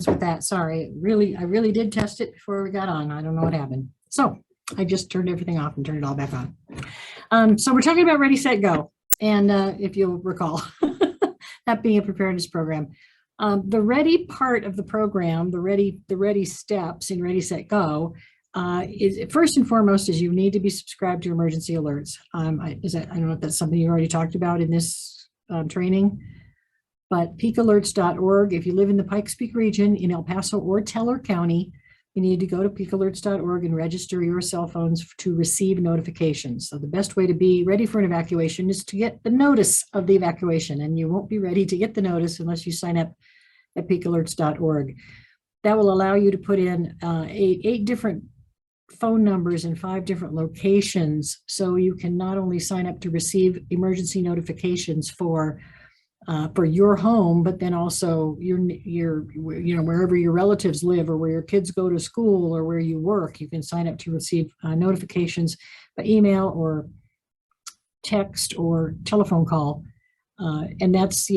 with that. Sorry, I really did test it before we got on. I don't know what happened. So I just turned everything off and turned it all back on. So we're talking about Ready, Set, Go. And if you'll recall, that being a preparedness program. The ready part of the program, the ready steps in Ready, Set, Go, is first and foremost is you need to be subscribed to emergency alerts. I don't know if that's something you already talked about in this training, but peakalerts.org. If you live in the Pikes Peak region in El Paso or Teller County, you need to go to peakalerts.org and register your cell phones to receive notifications. So the best way to be ready for an evacuation is to get the notice of the evacuation, and you won't be ready to get the notice unless you sign up at peakalerts.org. That will allow you to put in eight different phone numbers in 5 different locations, so you can not only sign up to receive emergency notifications for your home, but then also your wherever your relatives live or where your kids go to school or where you work, you can sign up to receive notifications by email or text or telephone call. And that's,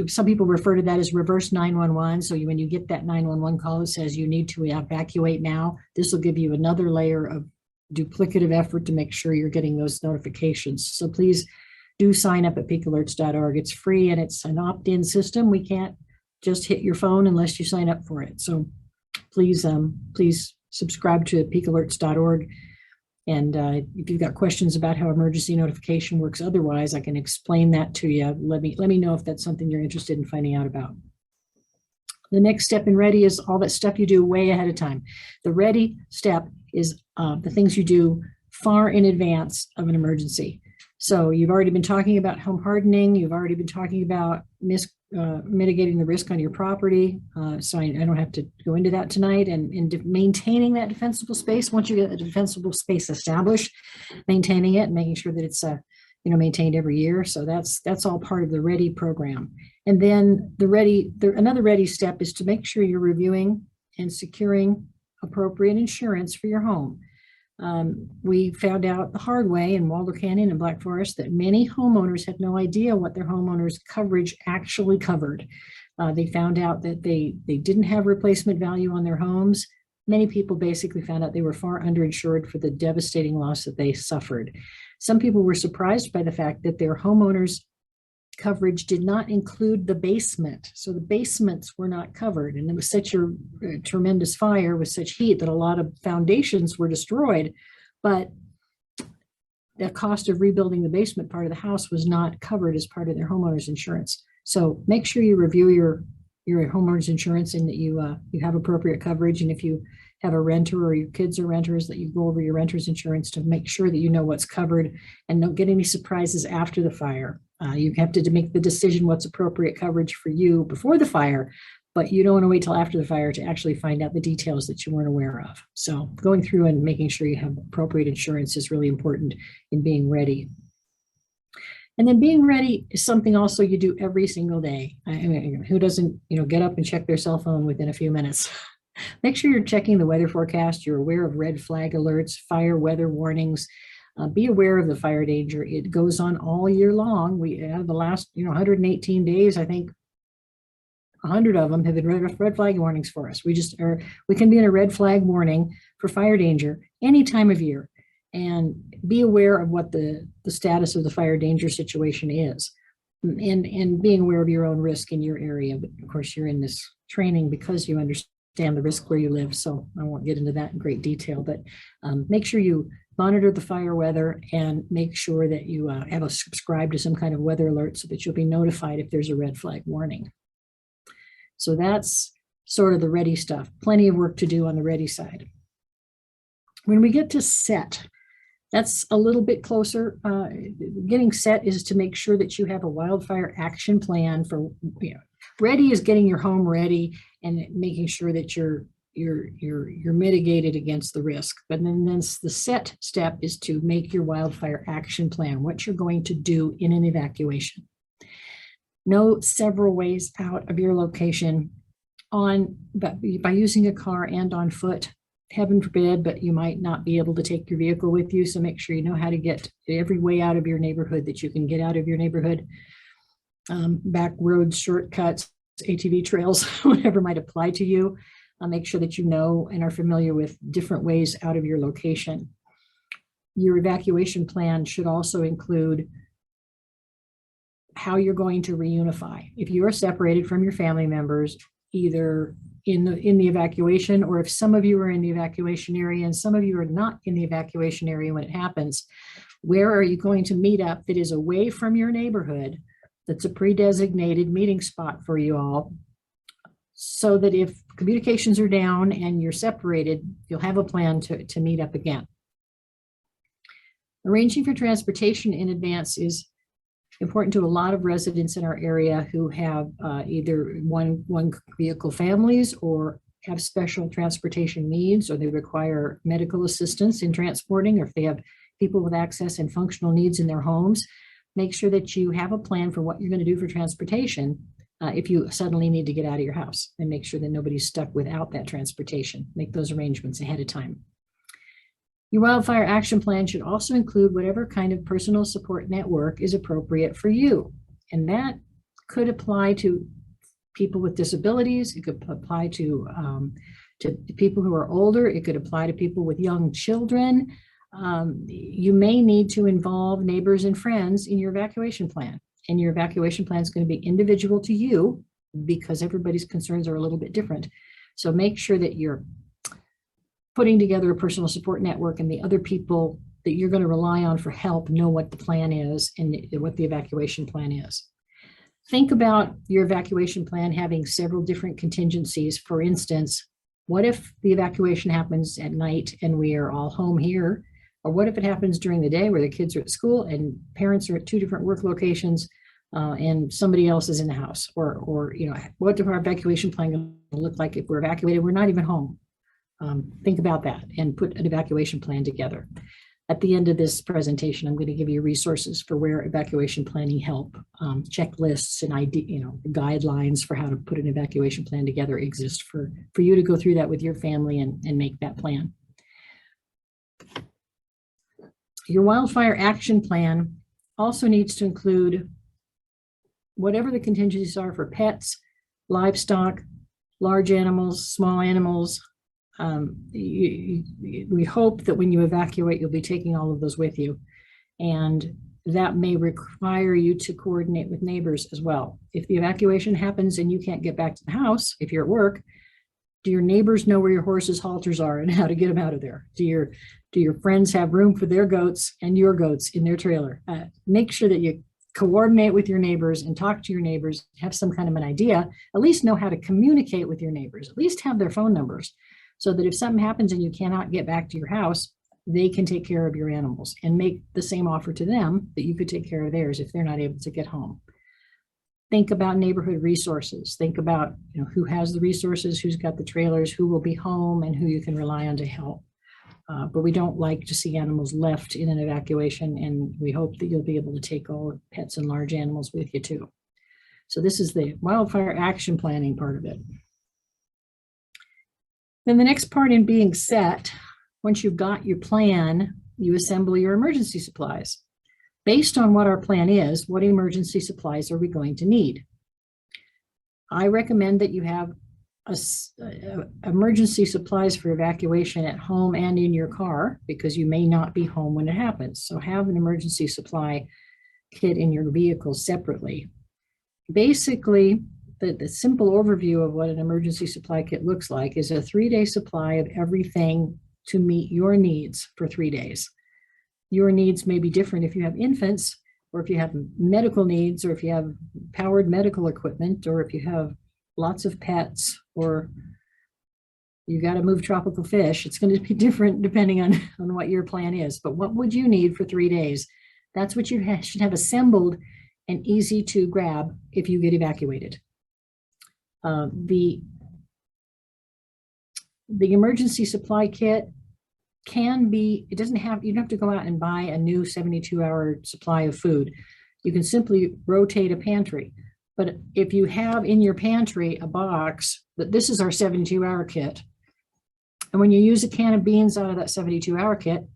some people refer to that as reverse 911. So when you get that 911 call, it says you need to evacuate now. This will give you another layer of duplicative effort to make sure you're getting those notifications. So please do sign up at peakalerts.org. It's free and it's an opt-in system. We can't just hit your phone unless you sign up for it. So please subscribe to peakalerts.org. And if you've got questions about how emergency notification works otherwise, I can explain that to you. Let me know if that's something you're interested in finding out about. The next step in Ready is all that stuff you do way ahead of time. The Ready step is the things you do far in advance of an emergency. So you've already been talking about home hardening. You've already been talking about mitigating the risk on your property. So I don't have to go into that tonight. And maintaining that defensible space. Once you get the defensible space established, maintaining it and making sure that it's maintained every year. So that's all part of the Ready program. And then another Ready step is to make sure you're reviewing and securing appropriate insurance for your home. We found out the hard way in Waldo Canyon and Black Forest that many homeowners had no idea what their homeowners coverage actually covered. They found out that they didn't have replacement value on their homes. Many people basically found out they were far underinsured for the devastating loss that they suffered. Some people were surprised by the fact that their homeowners coverage did not include the basement. So the basements were not covered. And it was such a tremendous fire with such heat that a lot of foundations were destroyed, but the cost of rebuilding the basement part of the house was not covered as part of their homeowner's insurance. So make sure you review your homeowner's insurance and that you have appropriate coverage. And if you have a renter or your kids are renters, that you go over your renter's insurance to make sure that you know what's covered and don't get any surprises after the fire. You have to make the decision what's appropriate coverage for you before the fire, but you don't want to wait till after the fire to actually find out the details that you weren't aware of. So going through and making sure you have appropriate insurance is really important in being ready. And then being ready is something also you do every single day. I mean, who doesn't, get up and check their cell phone within a few minutes? Make sure you're checking the weather forecast. You're aware of red flag alerts, fire weather warnings. Be aware of the fire danger. It goes on all year long. We have the last, 118 days, I think 100 of them have been red flag warnings for us. We can be in a red flag warning for fire danger any time of year, and be aware of what the status of the fire danger situation is, and being aware of your own risk in your area. But of course, you're in this training because you understand the risk where you live. So I won't get into that in great detail, but make sure you monitor the fire weather and make sure that you have subscribe to some kind of weather alert so that you'll be notified if there's a red flag warning. So that's sort of the Ready stuff. Plenty of work to do on the Ready side. When we get to Set, that's a little bit closer. Getting set is to make sure that you have a wildfire action plan for, Ready is getting your home ready and making sure that you're mitigated against the risk. But then the Set step is to make your wildfire action plan, what you're going to do in an evacuation. Know several ways out of your location by using a car and on foot. Heaven forbid, but you might not be able to take your vehicle with you. So make sure you know how to get every way out of your neighborhood that you can get out of your neighborhood. Back roads, shortcuts, ATV trails, whatever might apply to you. Make sure that you know and are familiar with different ways out of your location. Your evacuation plan should also include how you're going to reunify. If you are separated from your family members, either in the evacuation, or if some of you are in the evacuation area and some of you are not in the evacuation area when it happens, where are you going to meet up that is away from your neighborhood, that's a pre-designated meeting spot for you all, so that if communications are down and you're separated, you'll have a plan to meet up again. Arranging for transportation in advance is important to a lot of residents in our area who have either one vehicle families or have special transportation needs, or they require medical assistance in transporting, or if they have people with access and functional needs in their homes. Make sure that you have a plan for what you're going to do for transportation if you suddenly need to get out of your house, and make sure that nobody's stuck without that transportation. Make those arrangements ahead of time. Your wildfire action plan should also include whatever kind of personal support network is appropriate for you. And that could apply to people with disabilities. It could apply to people who are older. It could apply to people with young children. You may need to involve neighbors and friends in your evacuation plan. And your evacuation plan is going to be individual to you because everybody's concerns are a little bit different. So make sure that you're putting together a personal support network, and the other people that you're going to rely on for help know what the plan is and what the evacuation plan is. Think about your evacuation plan having several different contingencies. For instance, what if the evacuation happens at night and we are all home here? Or what if it happens during the day where the kids are at school and parents are at two different work locations and somebody else is in the house? Or you know, what does our evacuation plan going to look like if we're evacuated? We're not even home. Think about that and put an evacuation plan together. At the end of this presentation, I'm going to give you resources for where evacuation planning help. Checklists and guidelines for how to put an evacuation plan together exist for you to go through that with your family and make that plan. Your wildfire action plan also needs to include whatever the contingencies are for pets, livestock, large animals, small animals. We hope that when you evacuate, you'll be taking all of those with you. And that may require you to coordinate with neighbors as well. If the evacuation happens and you can't get back to the house, if you're at work, do your neighbors know where your horses' halters are and how to get them out of there? Do your friends have room for their goats and your goats in their trailer? Make sure that you coordinate with your neighbors and talk to your neighbors, have some kind of an idea, at least know how to communicate with your neighbors, at least have their phone numbers, so that if something happens and you cannot get back to your house, they can take care of your animals, and make the same offer to them that you could take care of theirs if they're not able to get home. Think about neighborhood resources. Think about who has the resources, who's got the trailers, who will be home, and who you can rely on to help. But we don't like to see animals left in an evacuation, and we hope that you'll be able to take all pets and large animals with you too. So this is the wildfire action planning part of it. Then the next part in being set, once you've got your plan, you assemble your emergency supplies. Based on what our plan is, what emergency supplies are we going to need? I recommend that you have emergency supplies for evacuation at home and in your car, because you may not be home when it happens. So have an emergency supply kit in your vehicle separately. Basically, the simple overview of what an emergency supply kit looks like is a 3-day supply of everything to meet your needs for 3 days. Your needs may be different if you have infants, or if you have medical needs, or if you have powered medical equipment, or if you have lots of pets, or you got to move tropical fish. It's going to be different depending on what your plan is. But what would you need for 3 days? That's what you should have assembled and easy to grab if you get evacuated. The emergency supply kit can be, you don't have to go out and buy a new 72-hour supply of food. You can simply rotate a pantry. But if you have in your pantry a box that this is our 72-hour kit, and when you use a can of beans out of that 72-hour kit,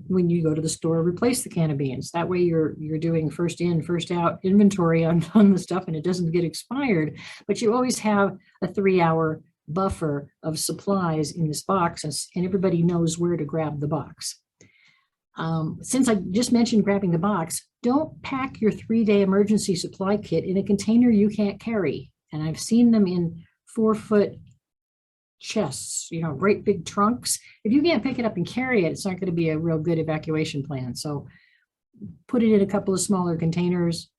when you go to the store, replace the can of beans. That way you're doing first in, first out inventory on the stuff, and it doesn't get expired, but you always have a 3-hour buffer of supplies in this box, and everybody knows where to grab the box. Since I just mentioned grabbing the box, don't pack your 3-day emergency supply kit in a container you can't carry. And I've seen them in 4-foot chests, great big trunks. If you can't pick it up and carry it, it's not going to be a real good evacuation plan. So put it in a couple of smaller containers,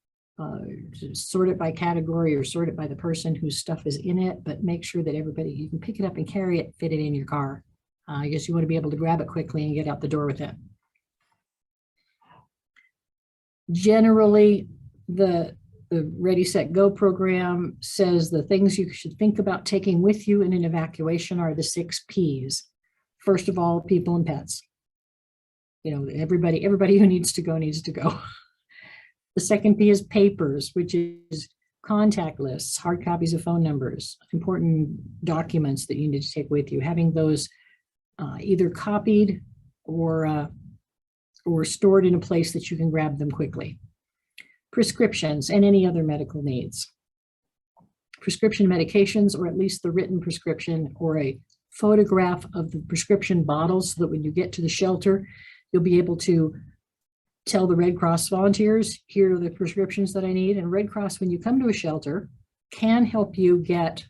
sort it by category or sort it by the person whose stuff is in it, but make sure that you can pick it up and carry it, fit it in your car. I guess you want to be able to grab it quickly and get out the door with it. Generally, the Ready, Set, Go program says the things you should think about taking with you in an evacuation are the 6 Ps. First of all, people and pets. Everybody who needs to go needs to go. The second P is papers, which is contact lists, hard copies of phone numbers, important documents that you need to take with you. Having those either copied or stored in a place that you can grab them quickly. Prescriptions and any other medical needs. Prescription medications, or at least the written prescription, or a photograph of the prescription bottles, so that when you get to the shelter, you'll be able to tell the Red Cross volunteers, here are the prescriptions that I need. And Red Cross, when you come to a shelter, can help you get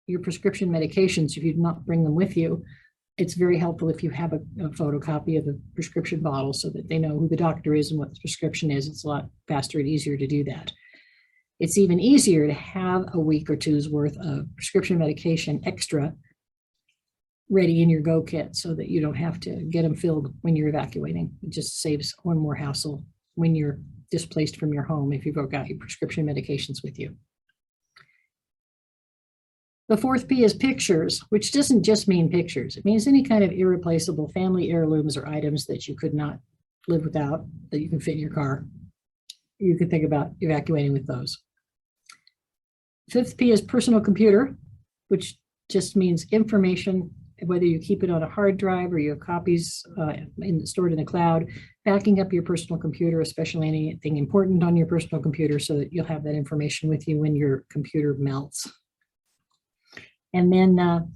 your prescription medications if you do not bring them with you. It's very helpful if you have a photocopy of the prescription bottle so that they know who the doctor is and what the prescription is. It's a lot faster and easier to do that. It's even easier to have a week or two's worth of prescription medication extra ready in your go kit so that you don't have to get them filled when you're evacuating. It just saves one more hassle when you're displaced from your home if you've got your prescription medications with you. The fourth P is pictures, which doesn't just mean pictures. It means any kind of irreplaceable family heirlooms or items that you could not live without, that you can fit in your car. You could think about evacuating with those. Fifth P is personal computer, which just means information, whether you keep it on a hard drive or you have copies stored in the cloud, backing up your personal computer, especially anything important on your personal computer, so that you'll have that information with you when your computer melts. And then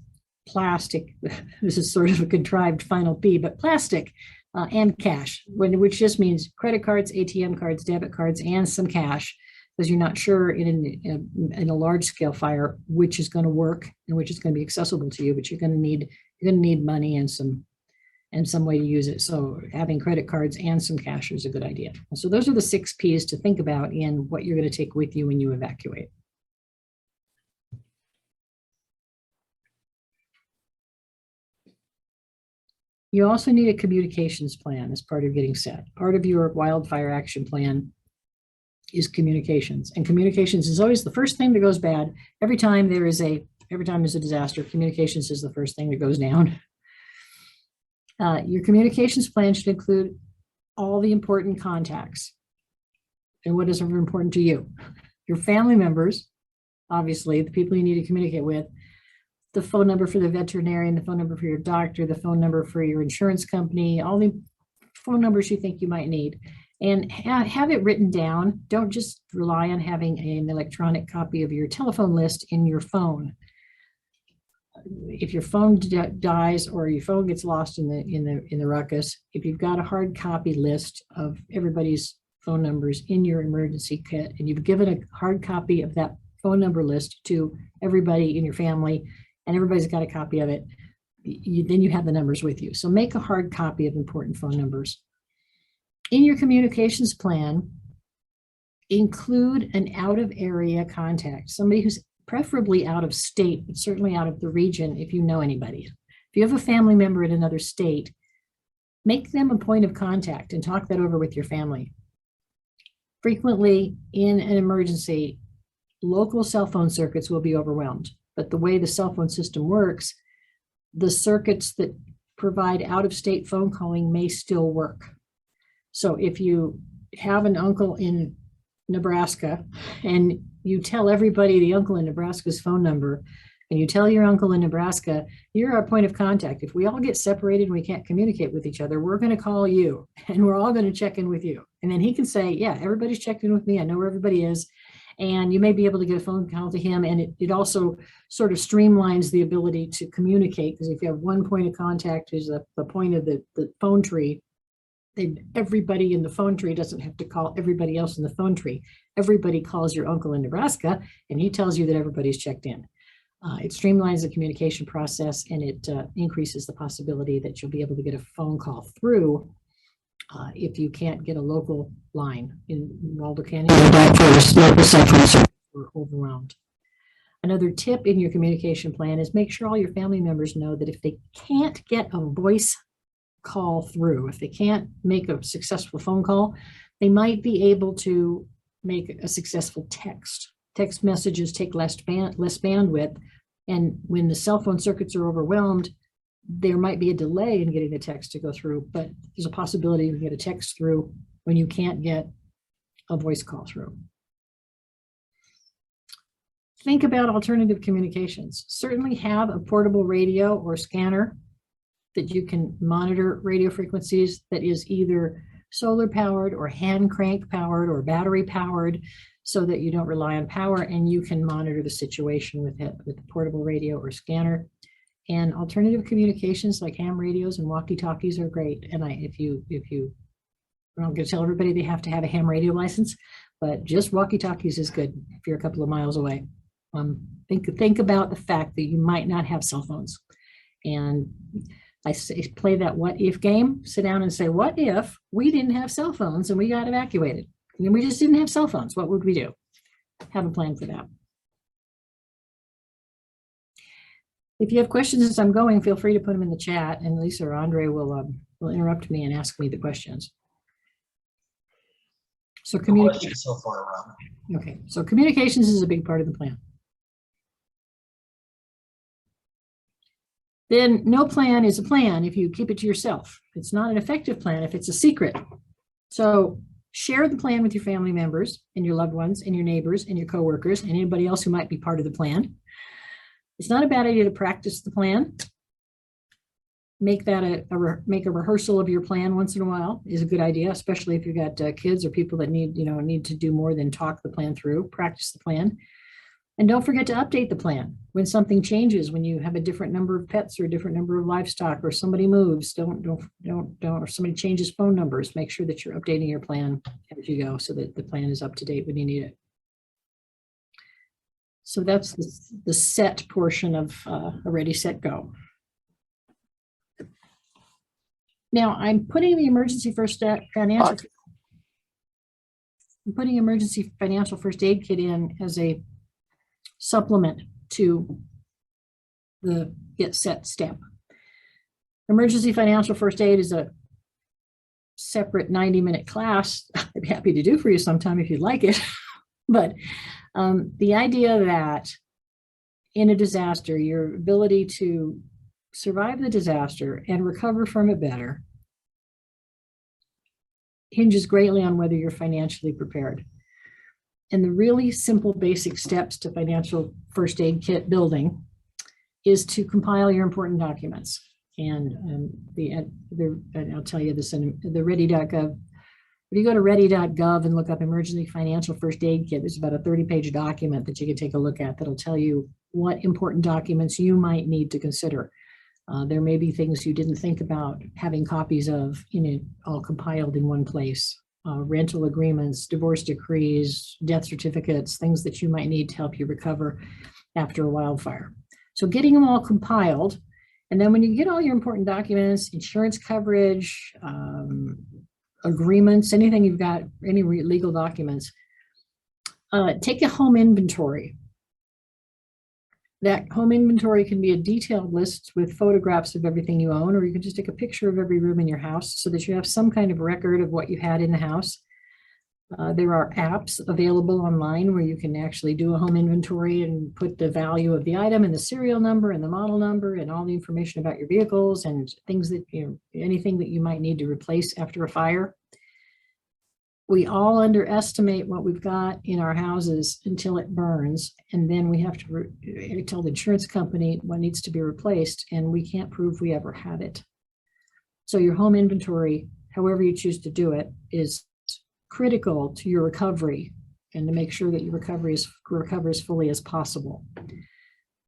plastic, this is sort of a contrived final P, but plastic and cash, which just means credit cards, ATM cards, debit cards, and some cash, because you're not sure in a large scale fire which is going to work and which is going to be accessible to you, but you're going to need money and some way to use it. So having credit cards and some cash is a good idea. So those are the 6 Ps to think about in what you're going to take with you when you evacuate. You also need a communications plan as part of getting set. Part of your wildfire action plan is communications, and communications is always the first thing that goes bad. Every time there's a disaster, communications is the first thing that goes down. Your communications plan should include all the important contacts and what is important to you. Your family members, obviously, the people you need to communicate with, the phone number for the veterinarian, the phone number for your doctor, the phone number for your insurance company, all the phone numbers you think you might need. And have it written down. Don't just rely on having an electronic copy of your telephone list in your phone. If your phone dies or your phone gets lost in the ruckus, if you've got a hard copy list of everybody's phone numbers in your emergency kit, and you've given a hard copy of that phone number list to everybody in your family, and everybody's got a copy of it, then you have the numbers with you. So make a hard copy of important phone numbers. In your communications plan, include an out-of-area contact, somebody who's preferably out of state, but certainly out of the region if you know anybody. If you have a family member in another state, make them a point of contact and talk that over with your family. Frequently, in an emergency, local cell phone circuits will be overwhelmed. But the way the cell phone system works, the circuits that provide out-of-state phone calling may still work. So if you have an uncle in Nebraska and you tell everybody the uncle in Nebraska's phone number, and you tell your uncle in Nebraska, you're our point of contact. If we all get separated and we can't communicate with each other, we're going to call you and we're all going to check in with you. And then he can say, yeah, everybody's checked in with me. I know where everybody is. And you may be able to get a phone call to him. And it also sort of streamlines the ability to communicate, because if you have one point of contact who's the point of the phone tree, then everybody in the phone tree doesn't have to call everybody else in the phone tree. Everybody calls your uncle in Nebraska and he tells you that everybody's checked in. It streamlines the communication process, and it increases the possibility that you'll be able to get a phone call through if you can't get a local line in Waldo County or overwhelmed. Another tip in your communication plan is make sure all your family members know that if they can't get a voice call through, if they can't make a successful phone call, they might be able to make a successful text. Text messages take less bandwidth, and when the cell phone circuits are overwhelmed, there might be a delay in getting the text to go through, but there's a possibility you can get a text through when you can't get a voice call through. Think about alternative communications. Certainly have a portable radio or scanner that you can monitor radio frequencies that is either solar powered or hand crank powered or battery powered, so that you don't rely on power and you can monitor the situation with it with the portable radio or scanner. And alternative communications like ham radios and walkie-talkies are great. And I'm not going to tell everybody they have to have a ham radio license, but just walkie-talkies is good if you're a couple of miles away. Think about the fact that you might not have cell phones. And I say, play that what if game, sit down and say, what if we didn't have cell phones and we got evacuated? And we just didn't have cell phones. What would we do? Have a plan for that. If you have questions as I'm going, feel free to put them in the chat, and Lisa or Andre will interrupt me and ask me the questions. So communication so far, Rob. Okay, so communications is a big part of the plan. Then no plan is a plan if you keep it to yourself. It's not an effective plan if it's a secret. So share the plan with your family members and your loved ones and your neighbors and your coworkers and anybody else who might be part of the plan. It's not a bad idea to practice the plan. Make that make a rehearsal of your plan once in a while is a good idea, especially if you've got kids or people that need to do more than talk the plan through. Practice the plan. And don't forget to update the plan when something changes, when you have a different number of pets or a different number of livestock, or somebody moves, or somebody changes phone numbers. Make sure that you're updating your plan as you go so that the plan is up to date when you need it. So that's the set portion of a Ready, Set, Go. Now I'm putting the emergency financial first aid kit in as a supplement to the Get Set step. Emergency financial first aid is a separate 90-minute class I'd be happy to do for you sometime if you'd like it. But the idea that in a disaster, your ability to survive the disaster and recover from it better hinges greatly on whether you're financially prepared. And the really simple basic steps to financial first aid kit building is to compile your important documents. And I'll tell you this in the ready.gov. If you go to ready.gov and look up emergency financial first aid kit, there's about a 30-page document that you can take a look at that'll tell you what important documents you might need to consider. There may be things you didn't think about having copies of, all compiled in one place. Rental agreements, divorce decrees, death certificates, things that you might need to help you recover after a wildfire. So getting them all compiled, and then when you get all your important documents, insurance coverage, agreements, anything you've got, any legal documents, take a home inventory. That home inventory can be a detailed list with photographs of everything you own, or you can just take a picture of every room in your house so that you have some kind of record of what you had in the house. There are apps available online where you can actually do a home inventory and put the value of the item and the serial number and the model number and all the information about your vehicles and things that, anything that you might need to replace after a fire. we all underestimate what we've got in our houses until it burns. And then we have to tell the insurance company what needs to be replaced, and we can't prove we ever had it. So your home inventory, however you choose to do it, is critical to your recovery and to make sure that your recover as fully as possible.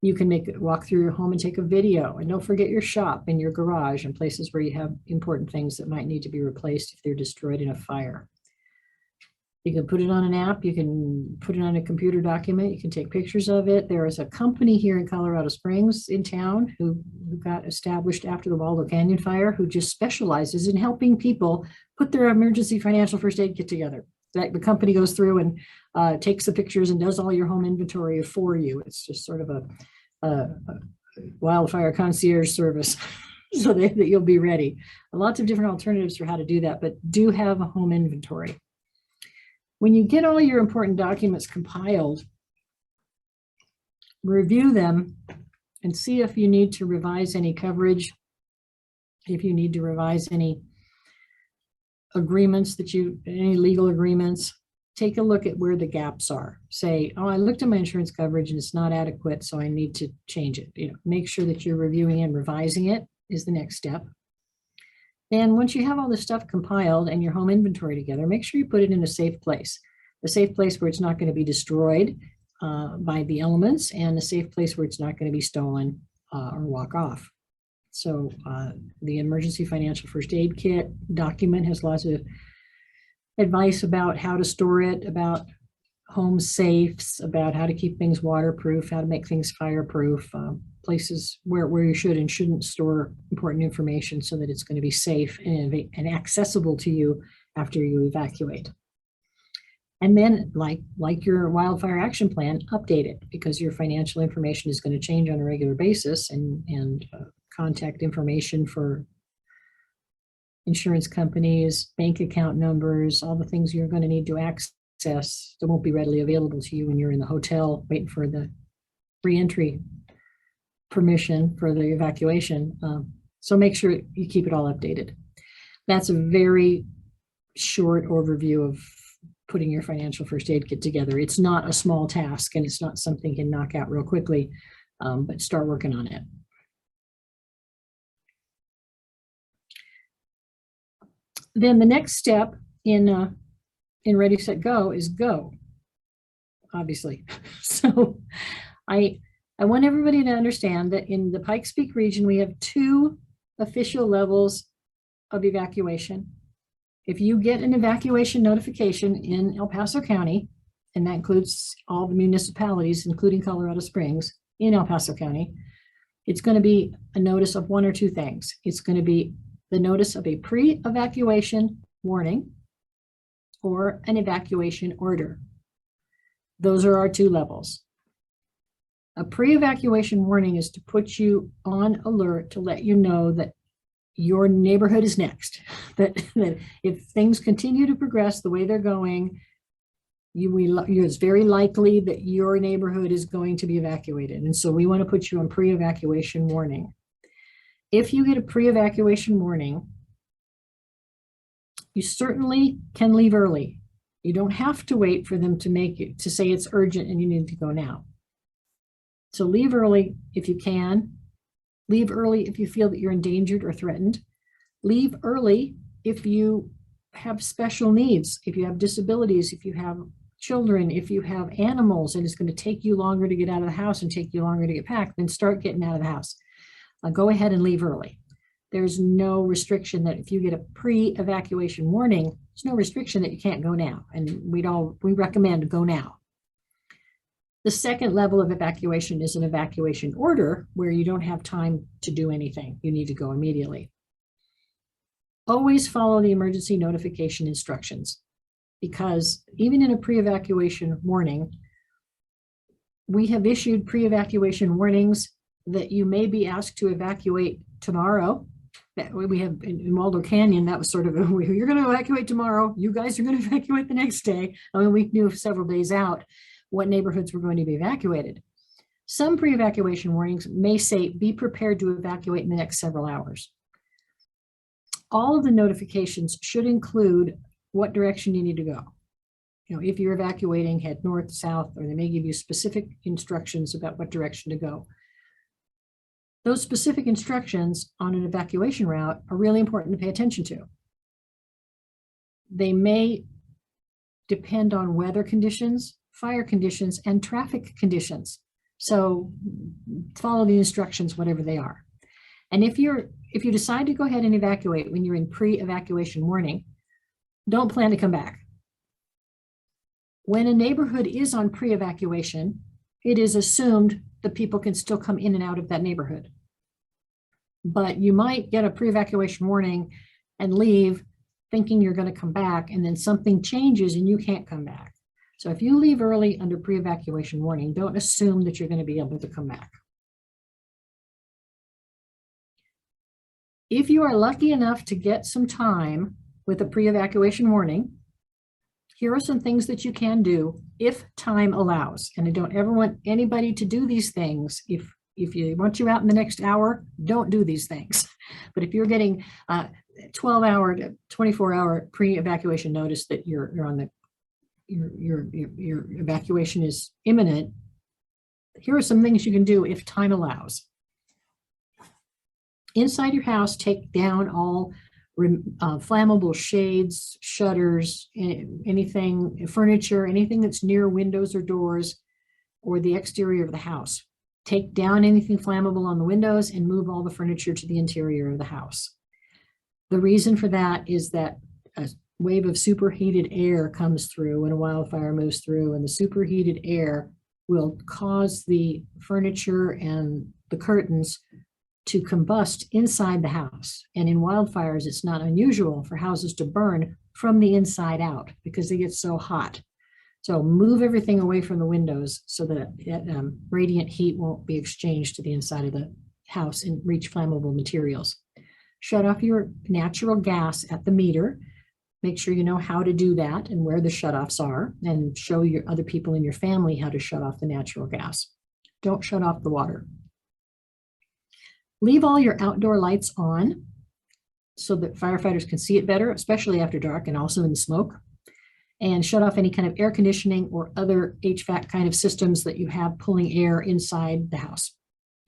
You can walk through your home and take a video, and don't forget your shop and your garage and places where you have important things that might need to be replaced if they're destroyed in a fire. You can put it on an app, you can put it on a computer document, you can take pictures of it. There is a company here in Colorado Springs in town who got established after the Waldo Canyon fire, who just specializes in helping people put their emergency financial first aid kit together. The company goes through and takes the pictures and does all your home inventory for you. It's just sort of a wildfire concierge service so that you'll be ready. Lots of different alternatives for how to do that, but do have a home inventory. When you get all your important documents compiled, review them and see if you need to revise any coverage, if you need to revise any agreements any legal agreements. Take a look at where the gaps are. Say, oh, I looked at my insurance coverage and it's not adequate, so I need to change it. Make sure that you're reviewing and revising it is the next step. And once you have all this stuff compiled and your home inventory together, make sure you put it in a safe place where it's not going to be destroyed by the elements, and a safe place where it's not going to be stolen or walk off. So the emergency financial first aid kit document has lots of advice about how to store it, about home safes, about how to keep things waterproof, how to make things fireproof, places where you should and shouldn't store important information so that it's going to be safe and accessible to you after you evacuate. And then, like your wildfire action plan, update it, because your financial information is going to change on a regular basis, and contact information for insurance companies, bank account numbers, all the things you're going to need to access that won't be readily available to you when you're in the hotel waiting for the re-entry permission for the evacuation. So make sure you keep it all updated. That's a very short overview of putting your financial first aid kit together. It's not a small task, and it's not something you can knock out real quickly, but start working on it. Then the next step in Ready, Set, Go is go, obviously. So I want everybody to understand that in the Pikes Peak region, we have 2 official levels of evacuation. If you get an evacuation notification in El Paso County, and that includes all the municipalities, including Colorado Springs in El Paso County, it's going to be a notice of 1 or 2 things. It's going to be the notice of a pre-evacuation warning or an evacuation order. Those are our 2 levels. A pre-evacuation warning is to put you on alert, to let you know that your neighborhood is next, that if things continue to progress the way they're going, it's very likely that your neighborhood is going to be evacuated. And so we want to put you on pre-evacuation warning. If you get a pre-evacuation warning, you certainly can leave early. You don't have to wait for them to say it's urgent and you need to go now. So leave early if you can. Leave early if you feel that you're endangered or threatened. Leave early if you have special needs, if you have disabilities, if you have children, if you have animals, and it's going to take you longer to get out of the house and take you longer to get packed, then start getting out of the house. Go ahead and leave early. There's no restriction that if you get a pre-evacuation warning, there's no restriction that you can't go now. And we recommend go now. The second level of evacuation is an evacuation order, where you don't have time to do anything. You need to go immediately. Always follow the emergency notification instructions, because even in a pre-evacuation warning, we have issued pre-evacuation warnings that you may be asked to evacuate tomorrow. That we have in Waldo Canyon, that was sort of, you're going to evacuate tomorrow. You guys are going to evacuate the next day. I mean, we knew several days out what neighborhoods were going to be evacuated. Some pre-evacuation warnings may say, be prepared to evacuate in the next several hours. All of the notifications should include what direction you need to go. You know, if you're evacuating, head north, south, or they may give you specific instructions about what direction to go. Those specific instructions on an evacuation route are really important to pay attention to. They may depend on weather conditions, fire conditions, and traffic conditions. So follow the instructions, whatever they are. And if you decide to go ahead and evacuate when you're in pre-evacuation warning, don't plan to come back. When a neighborhood is on pre-evacuation, it is assumed the people can still come in and out of that neighborhood. But you might get a pre-evacuation warning and leave thinking you're going to come back, and then something changes and you can't come back. So if you leave early under pre-evacuation warning, don't assume that you're going to be able to come back. If you are lucky enough to get some time with a pre-evacuation warning, here are some things that you can do if time allows. And I don't ever want anybody to do these things. If you want you out in the next hour, don't do these things. But if you're getting 12-hour to 24-hour pre-evacuation notice that your evacuation is imminent, here are some things you can do if time allows. Inside your house, take down all flammable shades, shutters, anything, furniture, anything that's near windows or doors or the exterior of the house. Take down anything flammable on the windows and move all the furniture to the interior of the house. The reason for that is that a wave of superheated air comes through when a wildfire moves through, and the superheated air will cause the furniture and the curtains to combust inside the house. And in wildfires, it's not unusual for houses to burn from the inside out because they get so hot. So move everything away from the windows so that radiant heat won't be exchanged to the inside of the house and reach flammable materials. Shut off your natural gas at the meter. Make sure you know how to do that and where the shutoffs are, and show your other people in your family how to shut off the natural gas. Don't shut off the water. Leave all your outdoor lights on so that firefighters can see it better, especially after dark and also in the smoke. And shut off any kind of air conditioning or other HVAC kind of systems that you have pulling air inside the house.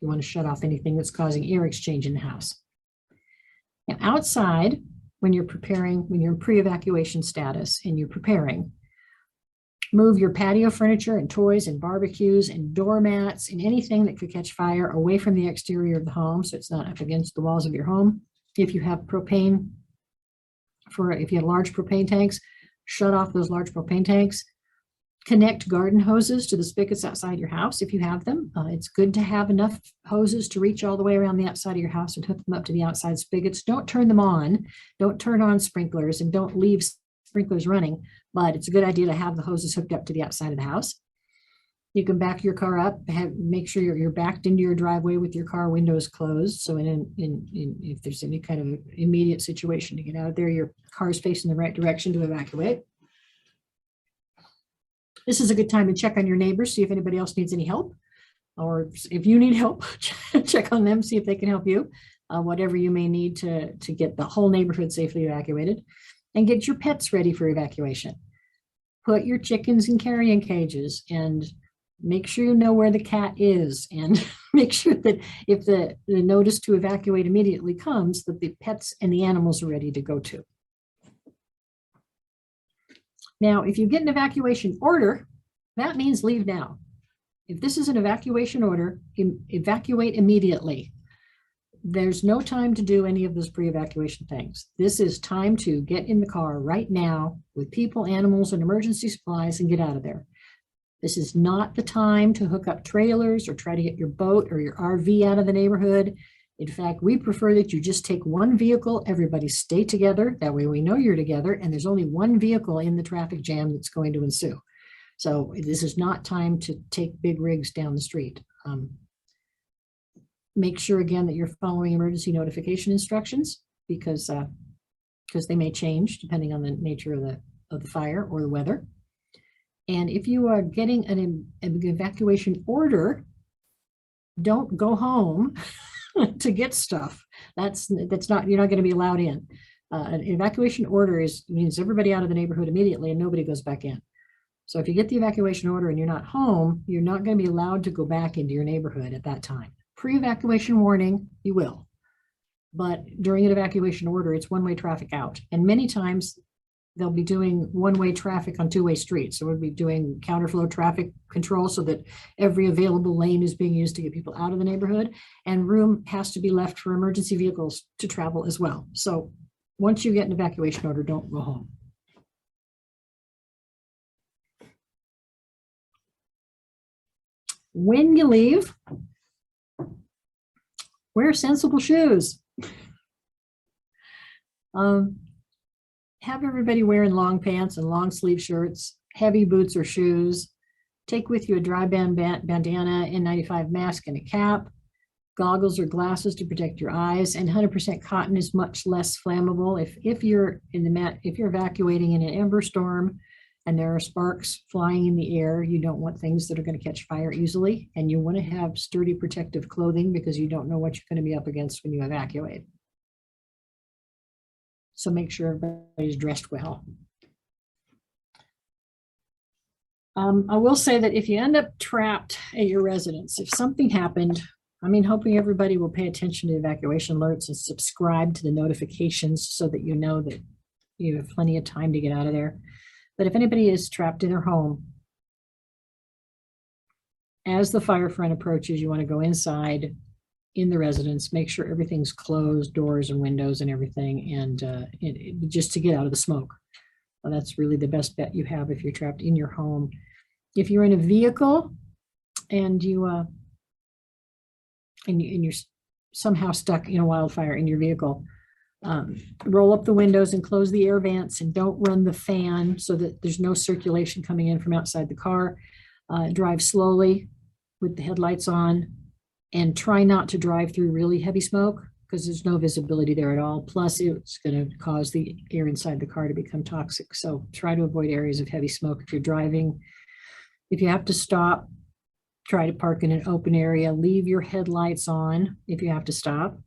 You want to shut off anything that's causing air exchange in the house. Now, outside, when you're in pre-evacuation status and you're preparing, move your patio furniture and toys and barbecues and doormats and anything that could catch fire away from the exterior of the home so it's not up against the walls of your home. If you have propane, if you have large propane tanks, shut off those large propane tanks. Connect garden hoses to the spigots outside your house if you have them. It's good to have enough hoses to reach all the way around the outside of your house and hook them up to the outside spigots. Don't turn them on. Don't turn on sprinklers and don't leave sprinklers running, but it's a good idea to have the hoses hooked up to the outside of the house. You can back your car up, make sure you're backed into your driveway with your car windows closed. So if there's any kind of immediate situation to get out of there, your car is facing the right direction to evacuate. This is a good time to check on your neighbors, see if anybody else needs any help, or if you need help, check on them, see if they can help you, whatever you may need to get the whole neighborhood safely evacuated. And get your pets ready for evacuation. Put your chickens in carrying cages and make sure you know where the cat is, and make sure that if the notice to evacuate immediately comes, that the pets and the animals are ready to go to. Now, if you get an evacuation order, that means leave now. If this is an evacuation order, evacuate immediately. There's no time to do any of those pre-evacuation things. This is time to get in the car right now with people, animals, and emergency supplies and get out of there. This is not the time to hook up trailers or try to get your boat or your RV out of the neighborhood. In fact, we prefer that you just take one vehicle, everybody stay together. That way we know you're together, and there's only one vehicle in the traffic jam that's going to ensue. So this is not time to take big rigs down the street. Make sure again that you're following emergency notification instructions because they may change depending on the nature of the fire or the weather. And if you are getting an evacuation order, don't go home to get stuff. That's not, you're not going to be allowed in. An evacuation order means everybody out of the neighborhood immediately and nobody goes back in. So if you get the evacuation order and you're not home, you're not going to be allowed to go back into your neighborhood at that time. Pre-evacuation warning, you will. But during an evacuation order, it's one-way traffic out. And many times they'll be doing one-way traffic on two-way streets. So we'll be doing counterflow traffic control so that every available lane is being used to get people out of the neighborhood. And room has to be left for emergency vehicles to travel as well. So once you get an evacuation order, don't go home. When you leave, wear sensible shoes. Have everybody wearing long pants and long sleeve shirts, heavy boots or shoes. Take with you a dry bandana, N95 mask, and a cap, goggles or glasses to protect your eyes, and 100% cotton is much less flammable. If you're evacuating in an ember storm and there are sparks flying in the air, you don't want things that are going to catch fire easily, and you want to have sturdy protective clothing because you don't know what you're going to be up against when you evacuate. So make sure everybody's dressed well. I will say that if you end up trapped at your residence, if something happened, hoping everybody will pay attention to evacuation alerts and subscribe to the notifications so that you know that you have plenty of time to get out of there. But if anybody is trapped in their home, as the fire front approaches, you want to go inside in the residence, make sure everything's closed, doors and windows and everything, and just to get out of the smoke. Well, that's really the best bet you have if you're trapped in your home. If you're in a vehicle and you're somehow stuck in a wildfire in your vehicle, roll up the windows and close the air vents and don't run the fan so that there's no circulation coming in from outside the car. Drive slowly with the headlights on, and try not to drive through really heavy smoke because there's no visibility there at all. Plus, it's going to cause the air inside the car to become toxic. So try to avoid areas of heavy smoke if you're driving. If you have to stop, try to park in an open area. Leave your headlights on if you have to stop.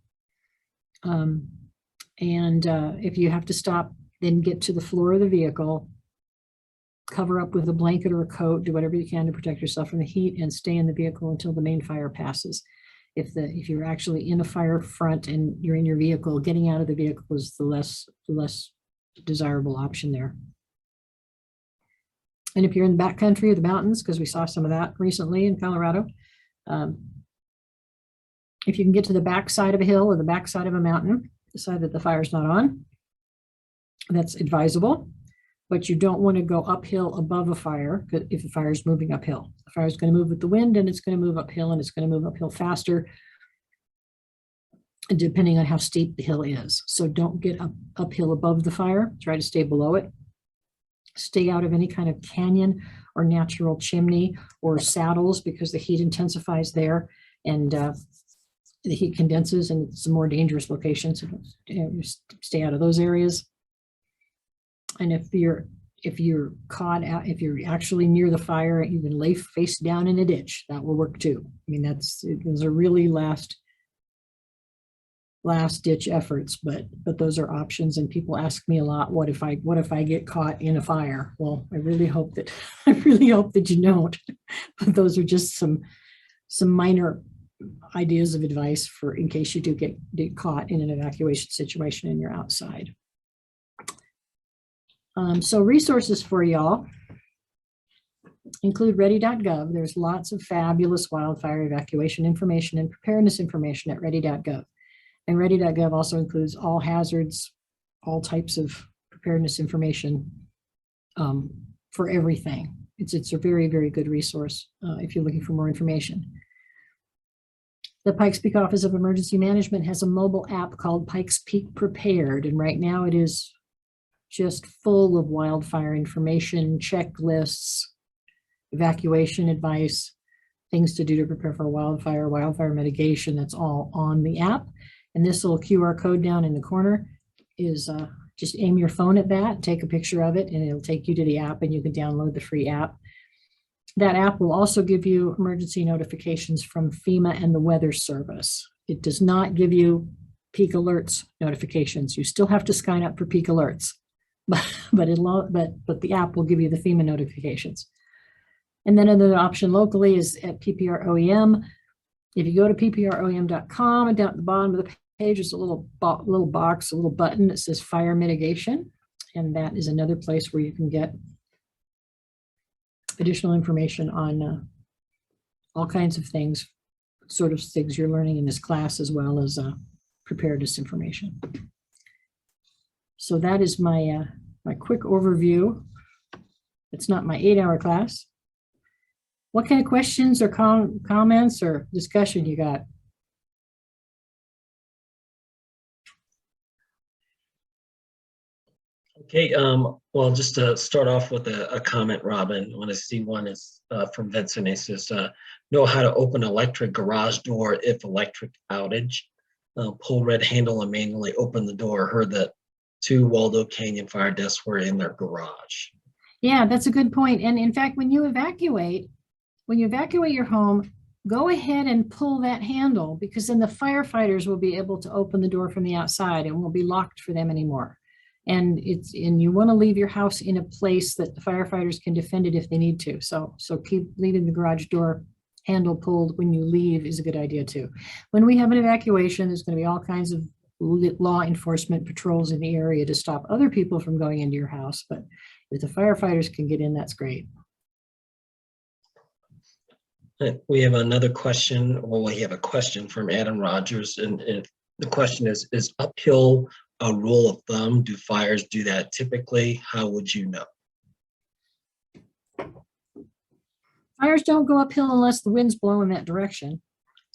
If you have to stop, then get to the floor of the vehicle, cover up with a blanket or a coat, do whatever you can to protect yourself from the heat, and stay in the vehicle until the main fire passes. If you're actually in a fire front and you're in your vehicle, getting out of the vehicle is the less desirable option there. And if you're in the backcountry or the mountains, because we saw some of that recently in Colorado, if you can get to the backside of a hill or the backside of a mountain, the side that the fire's not on, that's advisable. But you don't want to go uphill above a fire if the fire is moving uphill. The fire is going to move with the wind, and it's going to move uphill, and it's going to move uphill faster, depending on how steep the hill is. So don't get uphill above the fire. Try to stay below it. Stay out of any kind of canyon or natural chimney or saddles because the heat intensifies there, and the heat condenses, and it's a more dangerous location. So stay out of those areas. And if you're caught out, if you're actually near the fire, you can lay face down in a ditch. That will work too. Those are really last ditch efforts, but those are options. And people ask me a lot, what if I get caught in a fire? Well, I really hope that you don't. But those are just some minor ideas of advice for in case you do get caught in an evacuation situation and you're outside. So resources for y'all include ready.gov. There's lots of fabulous wildfire evacuation information and preparedness information at ready.gov. And ready.gov also includes all hazards, all types of preparedness information for everything. It's a very, very good resource if you're looking for more information. The Pikes Peak Office of Emergency Management has a mobile app called Pikes Peak Prepared, and right now it is just full of wildfire information, checklists, evacuation advice, things to do to prepare for wildfire mitigation. That's all on the app. And this little QR code down in the corner is just aim your phone at that, take a picture of it, and it'll take you to the app, and you can download the free app. That app will also give you emergency notifications from FEMA and the Weather Service. It does not give you peak alerts notifications. You still have to sign up for peak alerts, but the app will give you the FEMA notifications. And then another option locally is at PPROEM. If you go to PPROEM.com, and down at the bottom of the page is a little box, a little button that says fire mitigation. And that is another place where you can get additional information on all kinds of things, sort of things you're learning in this class, as well as preparedness information. So that is my my quick overview. It's not my 8-hour class. What kind of questions or comments or discussion you got? Okay, well, just to start off with a comment, Robin, when I see one is from Vincent. It says, know how to open electric garage door if electric outage. Pull red handle and manually open the door. Heard that 2 Waldo Canyon fire deaths were in their garage. Yeah, that's a good point. And in fact, when you evacuate your home, go ahead and pull that handle, because then the firefighters will be able to open the door from the outside and won't be locked for them anymore. And you want to leave your house in a place that the firefighters can defend it if they need to. So keep leaving the garage door handle pulled when you leave is a good idea too. When we have an evacuation, there's going to be all kinds of law enforcement patrols in the area to stop other people from going into your house. But if the firefighters can get in, that's great. We have another question. Well, we have a question from Adam Rogers, and the question is uphill a rule of thumb? Do fires do that typically? How would you know? Fires don't go uphill unless the wind's blowing that direction.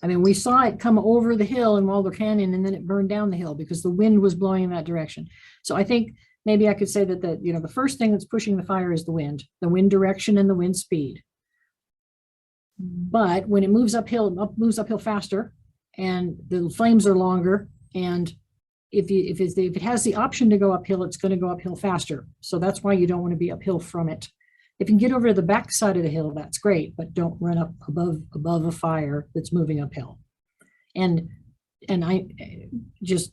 I mean, we saw it come over the hill in Waldo Canyon, and then it burned down the hill because the wind was blowing in that direction. So I think maybe I could say that the first thing that's pushing the fire is the wind direction and the wind speed. But when it moves uphill, moves uphill faster, and the flames are longer, and if it has the option to go uphill, it's going to go uphill faster. So that's why you don't want to be uphill from it. If you can get over to the back side of the hill, that's great, but don't run up above a fire that's moving uphill. And I just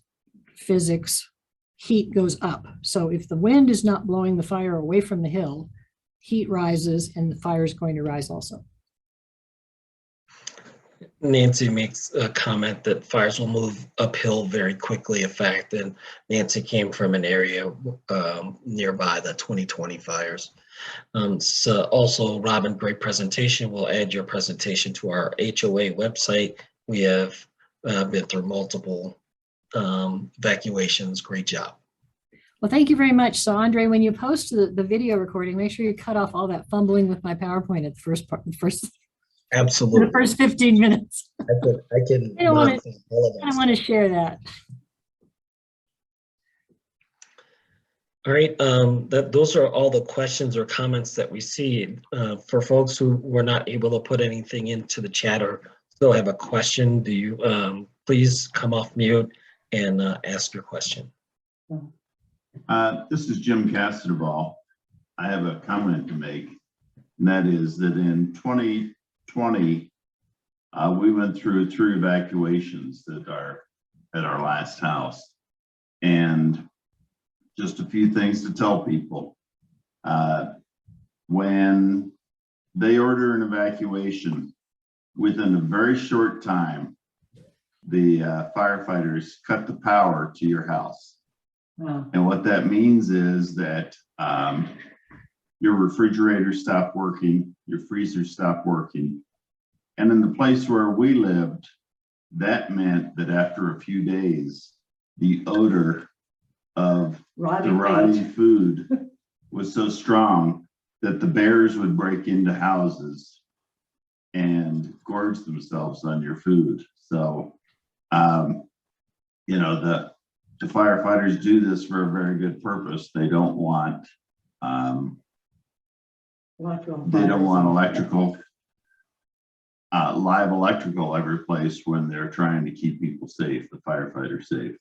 physics, heat goes up. So if the wind is not blowing the fire away from the hill, heat rises and the fire is going to rise also. Nancy makes a comment that fires will move uphill very quickly. In fact, and Nancy came from an area nearby the 2020 fires. So also, Robin, great presentation. We'll add your presentation to our HOA website. We have been through multiple evacuations. Great job. Well, thank you very much. So Andre, when you post the video recording, make sure you cut off all that fumbling with my PowerPoint at the first Absolutely. The first 15 minutes. I don't want to share that. All right, those are all the questions or comments that we see. For folks who were not able to put anything into the chat or still have a question, do you please come off mute and ask your question. This is Jim Casadeball. I have a comment to make, and that is that in 2020, we went through 3 evacuations at our last house, and just a few things to tell people. When they order an evacuation, within a very short time, the firefighters cut the power to your house. Wow. And what that means is that your refrigerator stopped working, your freezer stopped working. And in the place where we lived, that meant that after a few days, the odor of the rotting food was so strong that the bears would break into houses and gorge themselves on your food. So, you know, the firefighters do this for a very good purpose. They don't want electrical, live electrical every place when they're trying to keep people safe, the firefighters safe.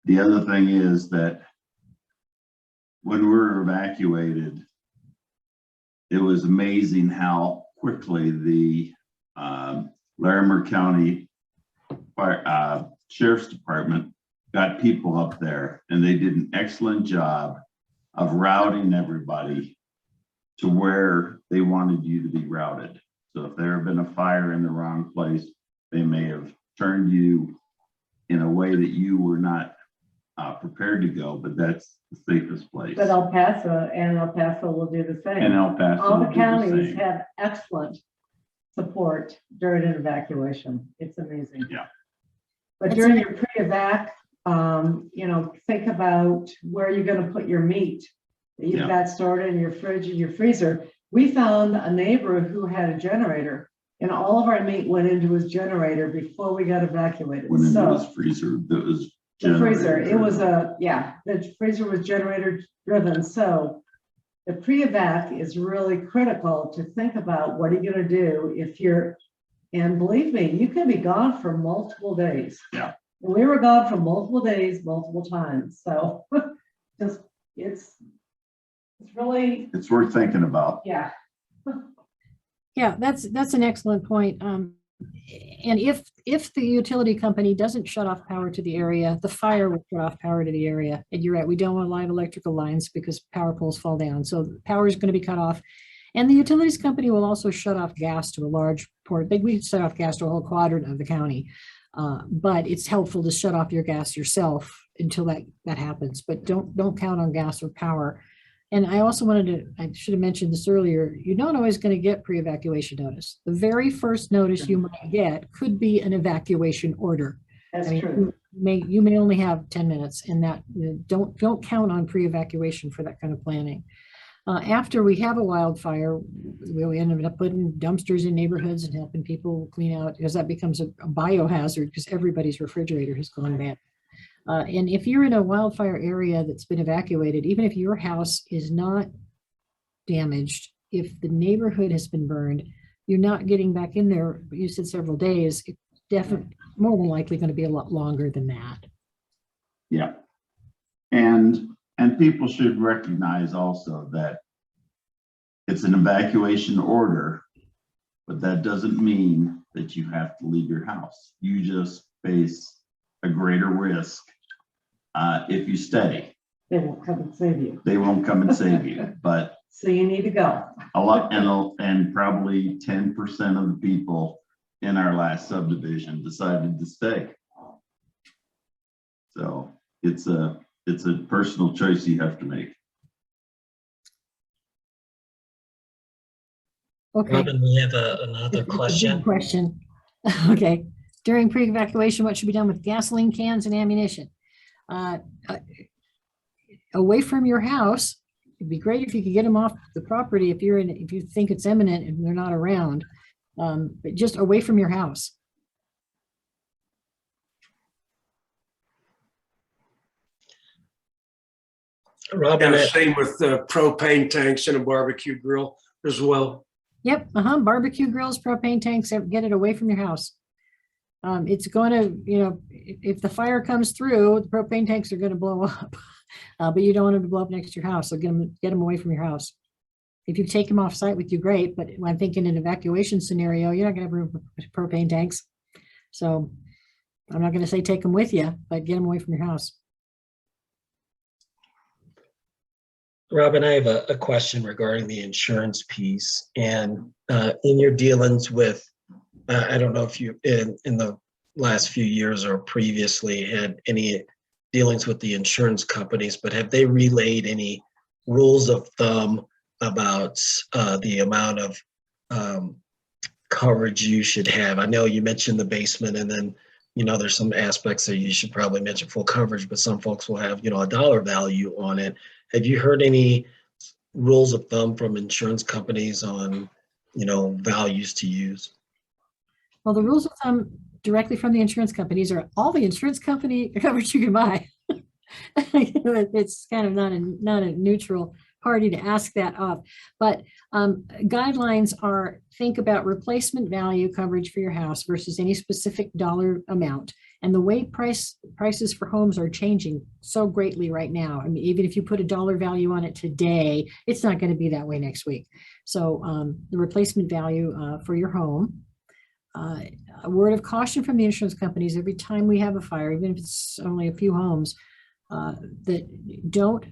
The other thing is that when we were evacuated, it was amazing how quickly the Larimer County Sheriff's Department got people up there, and they did an excellent job of routing everybody to where they wanted you to be routed. So if there had been a fire in the wrong place, they may have turned you in a way that you were not prepared to go, but that's the safest place. But El Paso will do the same. And El Paso All will the do counties same. have excellent support during an evacuation. It's amazing. Yeah. But That's during it. your pre-evac, you know, think about where you're going to put your meat that you've Yeah. got stored in your fridge and your freezer. We found a neighbor who had a generator, and all of our meat went into his generator before we got evacuated. Went into So his freezer. That was the freezer, generator it was the freezer was generator driven. So the pre-evac is really critical to think about what are you going to do if you're, and believe me, you can be gone for multiple days. Yeah. And we were gone for multiple days, multiple times. So just, it's really, It's worth thinking about. yeah. Yeah, that's an excellent point. And if the utility company doesn't shut off power to the area, the fire will shut off power to the area. And you're right, we don't want live electrical lines because power poles fall down. So power is going to be cut off. And the utilities company will also shut off gas to a large port. We shut off gas to a whole quadrant of the county. But it's helpful to shut off your gas yourself until that happens. But don't count on gas or power. And I also I should have mentioned this earlier, you're not always going to get pre-evacuation notice. The very first notice you might get could be an evacuation order. That's I mean, true. you may only have 10 minutes, and that don't count on pre-evacuation for that kind of planning. After we have a wildfire, we end up putting dumpsters in neighborhoods and helping people clean out, because that becomes a biohazard because everybody's refrigerator has gone bad. And if you're in a wildfire area that's been evacuated, even if your house is not damaged, if the neighborhood has been burned, you're not getting back in there. You said several days. It's definitely more than likely going to be a lot longer than that. Yeah. And people should recognize also that it's an evacuation order, but that doesn't mean that you have to leave your house. You just face a greater risk if you stay. They won't come and save you. They won't come and save you, but So you need to go. a lot, and probably 10% of the people in our last subdivision decided to stay. So it's a personal choice you have to make. Okay. Robin, we have another question. Question. Okay. During pre-evacuation, what should be done with gasoline cans and ammunition? Away from your house. It'd be great if you could get them off the property if you think it's imminent and they're not around, but just away from your house. Robin, Yeah, same with propane tanks and a barbecue grill as well. Yep. Barbecue grills, propane tanks, get it away from your house. It's going to, if the fire comes through, the propane tanks are going to blow up, but you don't want them to blow up next to your house. So get them away from your house. If you take them off site with you, great. But I'm thinking an evacuation scenario, you're not going to have room for propane tanks. So I'm not going to say take them with you, but get them away from your house. Robin, I have a question regarding the insurance piece. And in your dealings with, I don't know if you, in the last few years or previously, had any dealings with the insurance companies, but have they relayed any rules of thumb about the amount of coverage you should have? I know you mentioned the basement, and then, there's some aspects that you should probably mention full coverage, but some folks will have, a dollar value on it. Have you heard any rules of thumb from insurance companies on, values to use? Well, the rules of thumb directly from the insurance companies are all the insurance company coverage you can buy. It's kind of not a neutral party to ask that of, but guidelines are, think about replacement value coverage for your house versus any specific dollar amount. And the way prices for homes are changing so greatly right now. I mean, even if you put a dollar value on it today, it's not going to be that way next week. So the replacement value for your home a word of caution from the insurance companies every time we have a fire, even if it's only a few homes, that don't,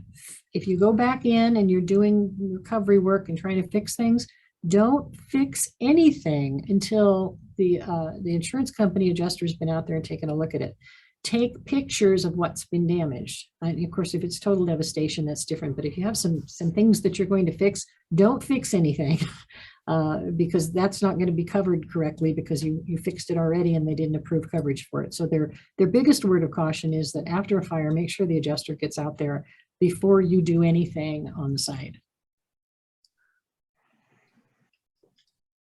if you go back in and you're doing recovery work and trying to fix things, don't fix anything until the insurance company adjuster has been out there and taken a look at it. Take pictures of what's been damaged. And of course, if it's total devastation, that's different. But if you have some things that you're going to fix, don't fix anything because that's not going to be covered correctly because you fixed it already and they didn't approve coverage for it. So their biggest word of caution is that after a fire, make sure the adjuster gets out there before you do anything on the site.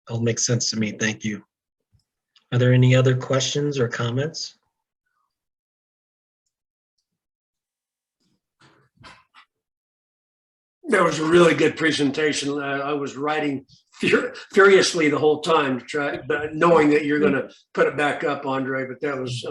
All makes sense to me. Thank you. Are there any other questions or comments? That was a really good presentation. I was writing furiously the whole time to try, but knowing that you're going to put it back up, Andre, but that was